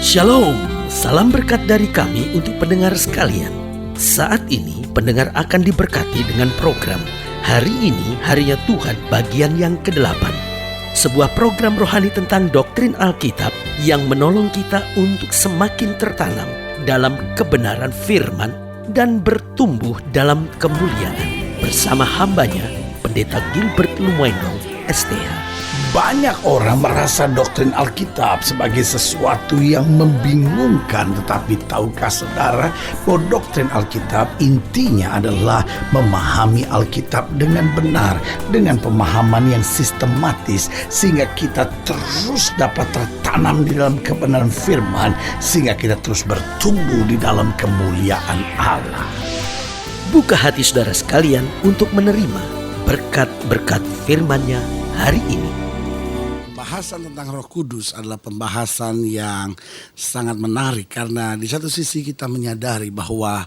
Shalom, salam berkat dari kami untuk pendengar sekalian. Saat ini pendengar akan diberkati dengan program Hari Ini Harinya Tuhan bagian yang ke-8. Sebuah program rohani tentang doktrin Alkitab yang menolong kita untuk semakin tertanam dalam kebenaran firman dan bertumbuh dalam kemuliaan. Bersama hambanya, Pendeta Gilbert Lumwendong, STH. Banyak orang merasa doktrin Alkitab sebagai sesuatu yang membingungkan. Tetapi tahukah saudara bahwa doktrin Alkitab intinya adalah memahami Alkitab dengan benar, dengan pemahaman yang sistematis, sehingga kita terus dapat tertanam di dalam kebenaran firman, sehingga kita terus bertumbuh di dalam kemuliaan Allah. Buka hati saudara sekalian untuk menerima berkat-berkat firman-Nya hari ini. Pembahasan tentang Roh Kudus adalah pembahasan yang sangat menarik, karena di satu sisi kita menyadari bahwa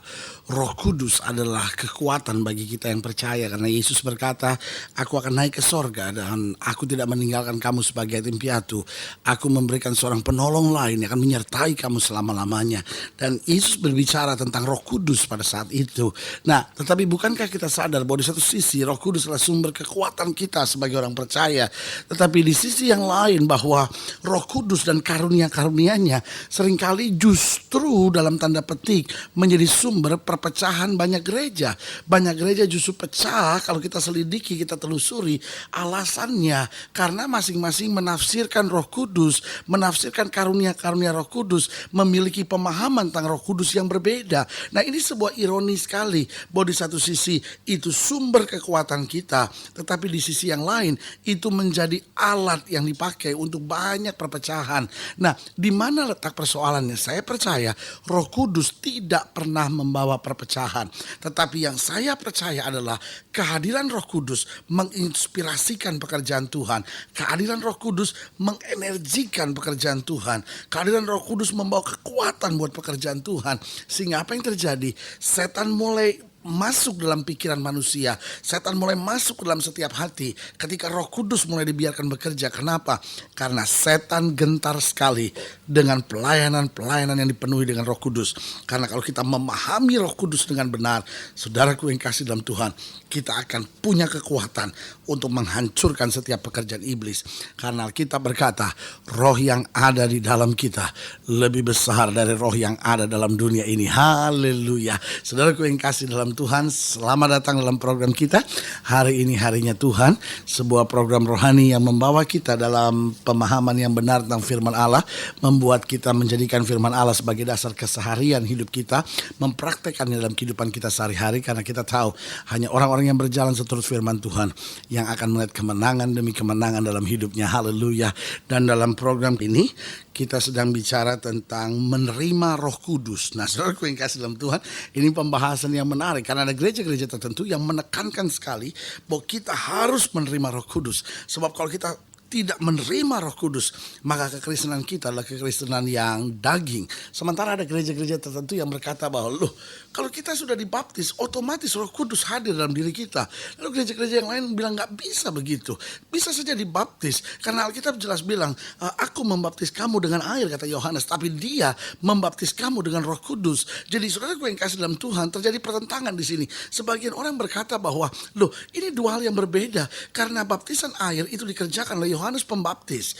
Roh Kudus adalah kekuatan bagi kita yang percaya, karena Yesus berkata, "Aku akan naik ke sorga dan aku tidak meninggalkan kamu sebagai yatim piatu. Aku memberikan seorang penolong lain yang akan menyertai kamu selama-lamanya." Dan Yesus berbicara tentang Roh Kudus pada saat itu. Nah, tetapi bukankah kita sadar bahwa di satu sisi Roh Kudus adalah sumber kekuatan kita sebagai orang percaya, tetapi di sisi yang lain bahwa Roh Kudus dan karunia-karunianya seringkali justru dalam tanda petik menjadi sumber perpecahan banyak gereja. Banyak gereja justru pecah kalau kita selidiki, kita telusuri alasannya karena masing-masing menafsirkan Roh Kudus, menafsirkan karunia-karunia Roh Kudus, memiliki pemahaman tentang Roh Kudus yang berbeda. Nah, ini sebuah ironi sekali bahwa di satu sisi itu sumber kekuatan kita, tetapi di sisi yang lain itu menjadi alat yang dipakai untuk banyak perpecahan. Nah, di mana letak persoalannya? Saya percaya Roh Kudus tidak pernah membawa perpecahan, tetapi yang saya percaya adalah kehadiran Roh Kudus menginspirasikan pekerjaan Tuhan. Kehadiran Roh Kudus mengenergikan pekerjaan Tuhan. Kehadiran Roh Kudus membawa kekuatan buat pekerjaan Tuhan. Sehingga apa yang terjadi? Setan mulai masuk dalam pikiran manusia. Setan mulai masuk ke dalam setiap hati ketika Roh Kudus mulai dibiarkan bekerja. Kenapa? Karena setan gentar sekali dengan pelayanan-pelayanan yang dipenuhi dengan Roh Kudus. Karena kalau kita memahami Roh Kudus dengan benar, saudaraku yang kasih dalam Tuhan, kita akan punya kekuatan untuk menghancurkan setiap pekerjaan iblis. Karena kita berkata, roh yang ada di dalam kita lebih besar dari roh yang ada dalam dunia ini. Haleluya. Saudaraku yang kasih dalam Tuhan, selamat datang dalam program kita Hari Ini Harinya Tuhan, sebuah program rohani yang membawa kita dalam pemahaman yang benar tentang firman Allah, membuat kita menjadikan firman Allah sebagai dasar keseharian hidup kita, mempraktekannya dalam kehidupan kita sehari-hari, karena kita tahu hanya orang-orang yang berjalan seturut firman Tuhan yang akan melihat kemenangan demi kemenangan dalam hidupnya. Haleluya. Dan dalam program ini kita sedang bicara tentang menerima Roh Kudus. Nah, saudaraku yang kasih dalam Tuhan, ini pembahasan yang menarik karena ada gereja-gereja tertentu yang menekankan sekali bahwa kita harus menerima Roh Kudus. Sebab kalau kita tidak menerima Roh Kudus, maka kekristenan kita adalah kekristenan yang daging. Sementara ada gereja-gereja tertentu yang berkata bahwa loh, kalau kita sudah dibaptis, otomatis Roh Kudus hadir dalam diri kita. Lalu gereja-gereja yang lain bilang gak bisa begitu. Bisa saja dibaptis, karena Alkitab jelas bilang, aku membaptis kamu dengan air, kata Yohanes, tapi Dia membaptis kamu dengan Roh Kudus. Jadi saudaraku yang kasih dalam Tuhan, terjadi pertentangan di sini. Sebagian orang berkata bahwa loh, ini dua hal yang berbeda, karena baptisan air itu dikerjakan oleh Yohanes Pembaptis,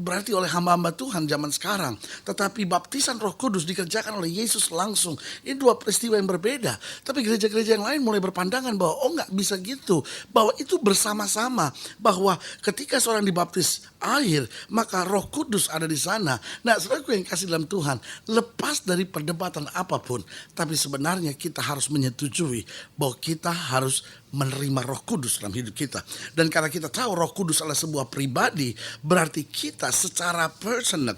berarti oleh hamba-hamba Tuhan zaman sekarang. Tetapi baptisan Roh Kudus dikerjakan oleh Yesus langsung. Ini dua peristiwa yang berbeda. Tapi gereja-gereja yang lain mulai berpandangan bahwa gak bisa gitu, bahwa itu bersama-sama, bahwa ketika seorang dibaptis air, maka Roh Kudus ada di sana. Nah, saudaraku yang kasih dalam Tuhan, lepas dari perdebatan apapun, tapi sebenarnya kita harus menyetujui bahwa kita harus menerima Roh Kudus dalam hidup kita. Dan karena kita tahu Roh Kudus adalah sebuah pribadi, berarti kita secara personal,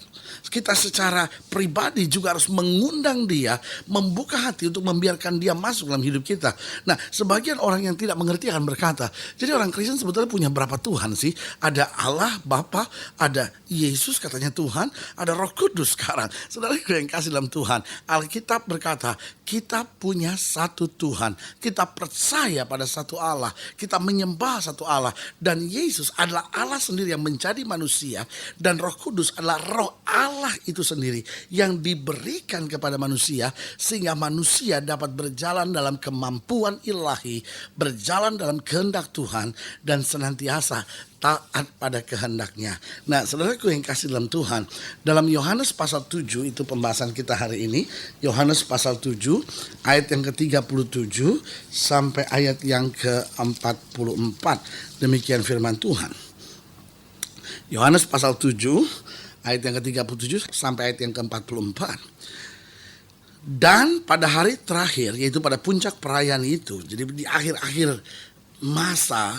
kita secara pribadi juga harus mengundang Dia, membuka hati untuk membiarkan Dia masuk dalam hidup kita. Nah, sebagian orang yang tidak mengerti akan berkata, jadi orang Kristen sebetulnya punya berapa Tuhan sih? Ada Allah Bapa, ada Yesus katanya Tuhan, ada Roh Kudus sekarang. Saudaraku yang kasih dalam Tuhan, Alkitab berkata, kita punya satu Tuhan. Kita percaya pada satu satu Allah, kita menyembah satu Allah. Dan Yesus adalah Allah sendiri yang menjadi manusia, dan Roh Kudus adalah roh Allah itu sendiri yang diberikan kepada manusia, sehingga manusia dapat berjalan dalam kemampuan ilahi, berjalan dalam kehendak Tuhan, dan senantiasa taat pada kehendaknya. Nah, saudaraku yang kasih dalam Tuhan, dalam Yohanes pasal 7 itu pembahasan kita hari ini. Yohanes pasal 7 ayat yang ke-37 sampai ayat yang ke-44. Demikian firman Tuhan. Yohanes pasal 7 ayat yang ke-37 sampai ayat yang ke-44. Dan pada hari terakhir, yaitu pada puncak perayaan itu, jadi di akhir-akhir masa,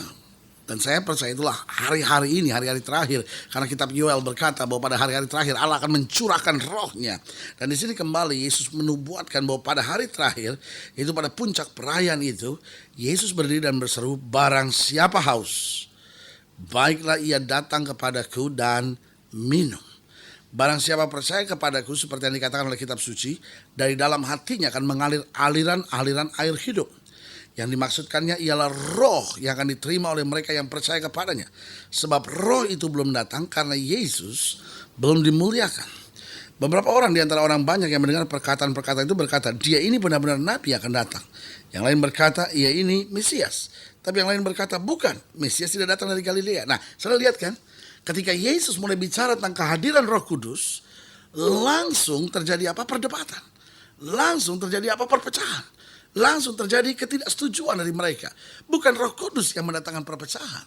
dan saya percaya itulah hari-hari ini, hari-hari terakhir. Karena kitab Yoel berkata bahwa pada hari-hari terakhir Allah akan mencurahkan rohnya. Dan di sini kembali Yesus menubuatkan bahwa pada hari terakhir, yaitu pada puncak perayaan itu, Yesus berdiri dan berseru, barang siapa haus, baiklah ia datang kepadaku dan minum. Barang siapa percaya kepadaku, seperti yang dikatakan oleh kitab suci, dari dalam hatinya akan mengalir aliran-aliran air hidup. Yang dimaksudkannya ialah roh yang akan diterima oleh mereka yang percaya kepadanya. Sebab roh itu belum datang karena Yesus belum dimuliakan. Beberapa orang di antara orang banyak yang mendengar perkataan-perkataan itu berkata, dia ini benar-benar nabi yang akan datang. Yang lain berkata, ia ini Mesias. Tapi yang lain berkata, bukan, Mesias tidak datang dari Galilea. Nah, saudara lihat kan, ketika Yesus mulai bicara tentang kehadiran Roh Kudus, langsung terjadi apa? Perdebatan. Langsung terjadi apa? Perpecahan. Langsung terjadi ketidaksetujuan dari mereka. Bukan Roh Kudus yang mendatangkan perpecahan,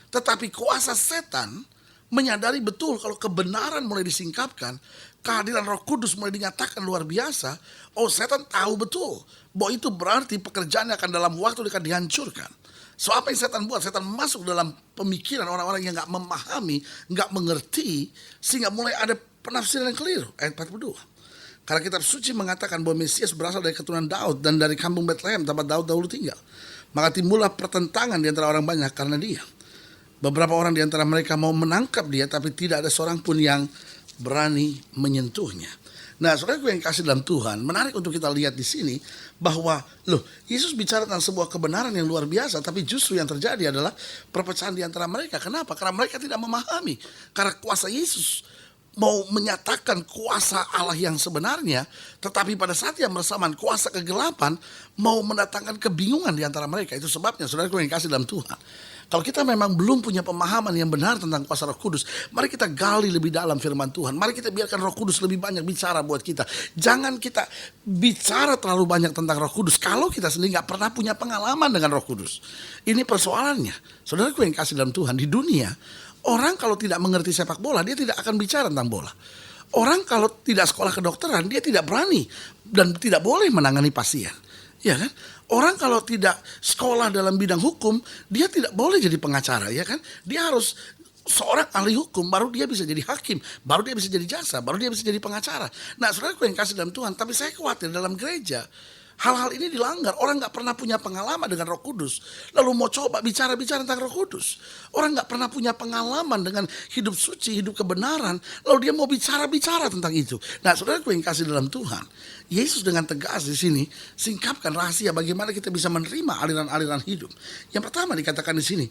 tetapi kuasa setan menyadari betul kalau kebenaran mulai disingkapkan, kehadiran Roh Kudus mulai dinyatakan luar biasa. Oh, setan tahu betul bahwa itu berarti pekerjaannya akan dalam waktu dekat dihancurkan. So apa yang setan buat? Setan masuk dalam pemikiran orang-orang yang gak memahami, gak mengerti, sehingga mulai ada penafsiran yang keliru. Ayat 42. Karena kitab suci mengatakan bahwa Mesias berasal dari keturunan Daud dan dari kampung Bethlehem tempat Daud dahulu tinggal. Maka timbullah pertentangan di antara orang banyak karena dia. Beberapa orang di antara mereka mau menangkap dia, tapi tidak ada seorang pun yang berani menyentuhnya. Nah, saudaraku yang kasih dalam Tuhan, menarik untuk kita lihat di sini bahwa Yesus bicara tentang sebuah kebenaran yang luar biasa, tapi justru yang terjadi adalah perpecahan di antara mereka. Kenapa? Karena mereka tidak memahami. Karena kuasa Yesus mau menyatakan kuasa Allah yang sebenarnya, tetapi pada saat yang bersamaan kuasa kegelapan mau mendatangkan kebingungan di antara mereka. Itu sebabnya saudaraku yang kasih dalam Tuhan, kalau kita memang belum punya pemahaman yang benar tentang kuasa Roh Kudus, mari kita gali lebih dalam firman Tuhan. Mari kita biarkan Roh Kudus lebih banyak bicara buat kita. Jangan kita bicara terlalu banyak tentang Roh Kudus kalau kita sendiri gak pernah punya pengalaman dengan Roh Kudus. Ini persoalannya. Saudaraku yang kasih dalam Tuhan, di dunia orang kalau tidak mengerti sepak bola, dia tidak akan bicara tentang bola. Orang kalau tidak sekolah kedokteran, dia tidak berani dan tidak boleh menangani pasien. Ya kan? Orang kalau tidak sekolah dalam bidang hukum, dia tidak boleh jadi pengacara, ya kan? Dia harus seorang ahli hukum, baru dia bisa jadi hakim, baru dia bisa jadi jaksa, baru dia bisa jadi pengacara. Nah, saudaraku yang kasih dalam Tuhan, tapi saya khawatir dalam gereja hal-hal ini dilanggar. Orang gak pernah punya pengalaman dengan Roh Kudus, lalu mau coba bicara-bicara tentang Roh Kudus. Orang gak pernah punya pengalaman dengan hidup suci, hidup kebenaran, lalu dia mau bicara-bicara tentang itu. Nah, saudaraku yang kasih dalam Tuhan, Yesus dengan tegas di sini singkapkan rahasia bagaimana kita bisa menerima aliran-aliran hidup. Yang pertama dikatakan di sini,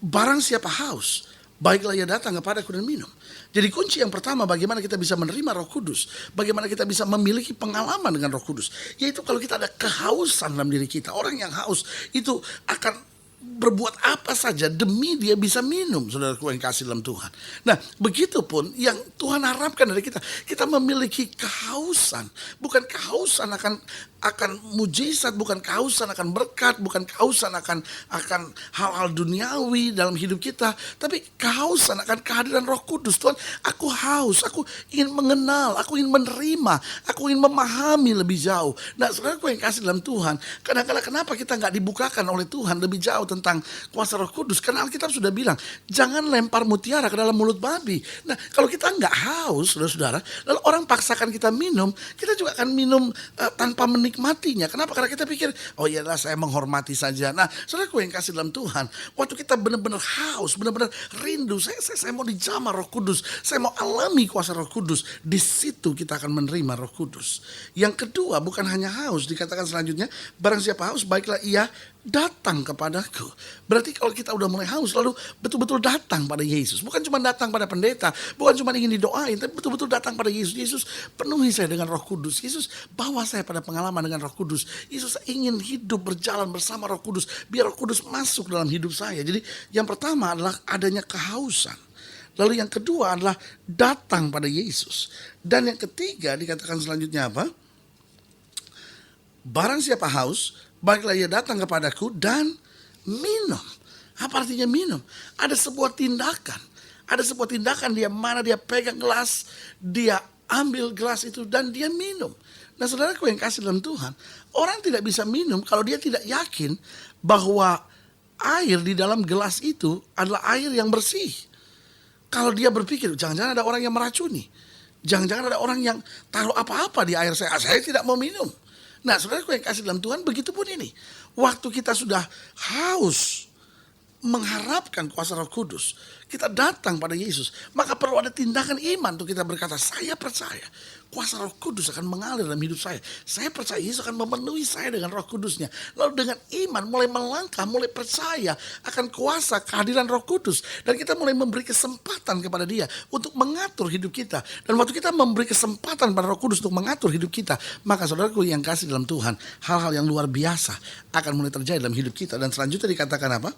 barang siapa haus, baiklah ia datang kepadaku dan minum. Jadi kunci yang pertama bagaimana kita bisa menerima Roh Kudus, bagaimana kita bisa memiliki pengalaman dengan Roh Kudus, yaitu kalau kita ada kehausan dalam diri kita. Orang yang haus itu akan berbuat apa saja demi dia bisa minum, saudaraku yang kasih dalam Tuhan. Nah, begitupun yang Tuhan harapkan dari kita. Kita memiliki kehausan, bukan kehausan akan mujizat, bukan kehausan akan berkat, bukan kehausan akan hal-hal duniawi dalam hidup kita, tapi kehausan akan kehadiran Roh Kudus. Tuhan, aku haus, aku ingin mengenal, aku ingin menerima, aku ingin memahami lebih jauh. Nah, saudaraku yang kasih dalam Tuhan, kadang-kadang kenapa kita nggak dibukakan oleh Tuhan lebih jauh tentang kuasa Roh Kudus? Karena Alkitab sudah bilang, jangan lempar mutiara ke dalam mulut babi. Nah, kalau kita nggak haus, saudara-saudara, lalu orang paksakan kita minum, kita juga akan minum tanpa menikmatinya. Kenapa? Karena kita pikir, oh iyalah saya menghormati saja. Nah, saudaraku yang kasih dalam Tuhan, waktu kita benar-benar haus, benar-benar rindu, saya mau dijamah Roh Kudus, saya mau alami kuasa Roh Kudus, di situ kita akan menerima Roh Kudus. Yang kedua, bukan hanya haus, dikatakan selanjutnya, barang siapa haus, baiklah ia datang kepadaku. Berarti kalau kita udah mulai haus, lalu betul-betul datang pada Yesus. Bukan cuma datang pada pendeta, bukan cuma ingin didoain, tapi betul-betul datang pada Yesus. Yesus, penuhi saya dengan Roh Kudus. Yesus, bawa saya pada pengalaman dengan Roh Kudus. Yesus, saya ingin hidup berjalan bersama Roh Kudus, biar Roh Kudus masuk dalam hidup saya. Jadi yang pertama adalah adanya kehausan. Lalu yang kedua adalah datang pada Yesus. Dan yang ketiga dikatakan selanjutnya apa? Barang siapa haus, baiklah ia datang kepadaku dan minum. Apa artinya minum? Ada sebuah tindakan. Ada sebuah tindakan dia mana dia pegang gelas, dia ambil gelas itu dan dia minum. Nah saudaraku yang kasih dalam Tuhan, orang tidak bisa minum kalau dia tidak yakin bahwa air di dalam gelas itu adalah air yang bersih. Kalau dia berpikir, jangan-jangan ada orang yang meracuni. Jangan-jangan ada orang yang taruh apa-apa di air saya tidak mau minum. Nah, saudaraku yang kasih dalam Tuhan, begitu pun ini. Waktu kita sudah haus mengharapkan kuasa Roh Kudus, kita datang pada Yesus, maka perlu ada tindakan iman untuk kita berkata, saya percaya kuasa Roh Kudus akan mengalir dalam hidup saya. Saya percaya Yesus akan memenuhi saya dengan Roh Kudusnya. Lalu dengan iman mulai melangkah, mulai percaya akan kuasa kehadiran Roh Kudus. Dan kita mulai memberi kesempatan kepada dia untuk mengatur hidup kita. Dan waktu kita memberi kesempatan pada Roh Kudus untuk mengatur hidup kita, maka saudaraku yang kasih dalam Tuhan, hal-hal yang luar biasa akan mulai terjadi dalam hidup kita. Dan selanjutnya dikatakan apa?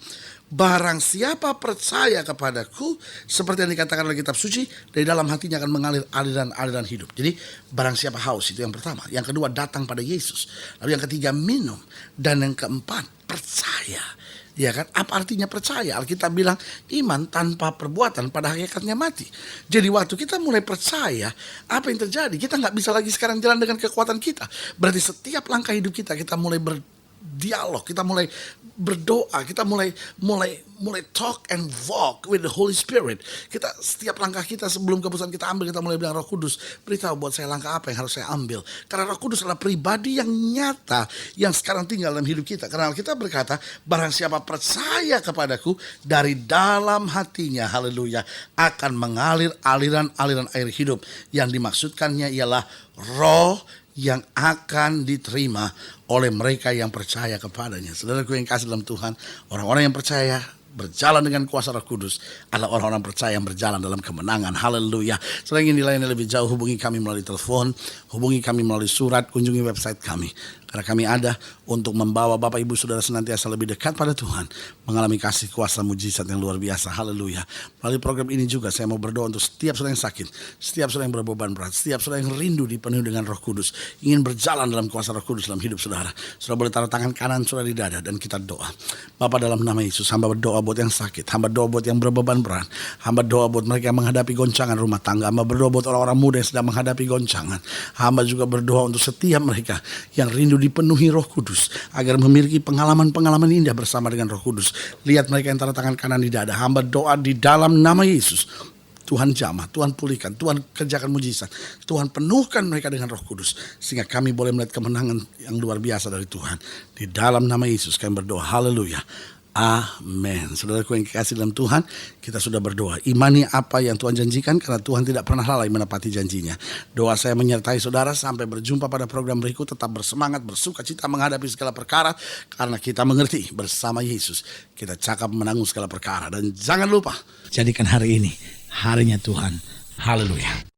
Barang siapa percaya kepadaku, seperti yang dikatakan oleh kitab suci, dari dalam hatinya akan mengalir aliran-aliran hidup. Jadi barang siapa haus, itu yang pertama. Yang kedua datang pada Yesus. Lalu yang ketiga minum. Dan yang keempat percaya. Ya kan? Apa artinya percaya? Alkitab bilang iman tanpa perbuatan pada hakikatnya mati. Jadi waktu kita mulai percaya, apa yang terjadi? Kita nggak bisa lagi sekarang jalan dengan kekuatan kita. Berarti setiap langkah hidup kita mulai berdialog, kita mulai berdoa, kita mulai talk and walk with the Holy Spirit. Kita setiap langkah kita sebelum keputusan kita ambil, kita mulai bilang Roh Kudus, beritahu buat saya langkah apa yang harus saya ambil. Karena Roh Kudus adalah pribadi yang nyata yang sekarang tinggal dalam hidup kita. Karena kita berkata, barang siapa percaya kepadaku, dari dalam hatinya, haleluya, akan mengalir aliran-aliran air hidup. Yang dimaksudkannya ialah roh yang akan diterima oleh mereka yang percaya kepadanya. Saudaraku yang kasih dalam Tuhan, orang-orang yang percaya berjalan dengan kuasa Roh Kudus adalah orang-orang percaya yang berjalan dalam kemenangan. Haleluya. Saudara ingin dilayani lebih jauh, hubungi kami melalui telepon, hubungi kami melalui surat, kunjungi website kami. Karena kami ada untuk membawa Bapak Ibu Saudara senantiasa lebih dekat pada Tuhan, mengalami kasih kuasa mujizat yang luar biasa. Haleluya. Melalui program ini juga saya mau berdoa untuk setiap saudara yang sakit, setiap saudara yang berbeban berat, setiap saudara yang rindu dipenuhi dengan Roh Kudus, ingin berjalan dalam kuasa Roh Kudus dalam hidup saudara. Saudara boleh taruh tangan kanan saudara di dada dan kita doa. Bapa, dalam nama Yesus, hamba berdoa buat yang sakit, hamba doa buat yang berbeban berat, hamba doa buat mereka yang menghadapi goncangan rumah tangga, hamba berdoa buat orang-orang muda yang sedang menghadapi goncangan. Hamba juga berdoa untuk setiap mereka yang rindu dipenuhi Roh Kudus, agar memiliki pengalaman-pengalaman indah bersama dengan Roh Kudus. Lihat mereka yang taruh tangan kanan di dada, hamba doa di dalam nama Yesus, Tuhan jamah, Tuhan pulihkan, Tuhan kerjakan mujizat, Tuhan penuhkan mereka dengan Roh Kudus, sehingga kami boleh melihat kemenangan yang luar biasa dari Tuhan. Di dalam nama Yesus kami berdoa, haleluya, amin. Saudaraku yang dikasihi dalam Tuhan, kita sudah berdoa. Imani apa yang Tuhan janjikan, karena Tuhan tidak pernah lalai menepati janjinya. Doa saya menyertai saudara sampai berjumpa pada program berikut. Tetap bersemangat, bersuka cita menghadapi segala perkara, karena kita mengerti bersama Yesus kita cakap menanggung segala perkara. Dan jangan lupa, jadikan hari ini harinya Tuhan. Haleluya.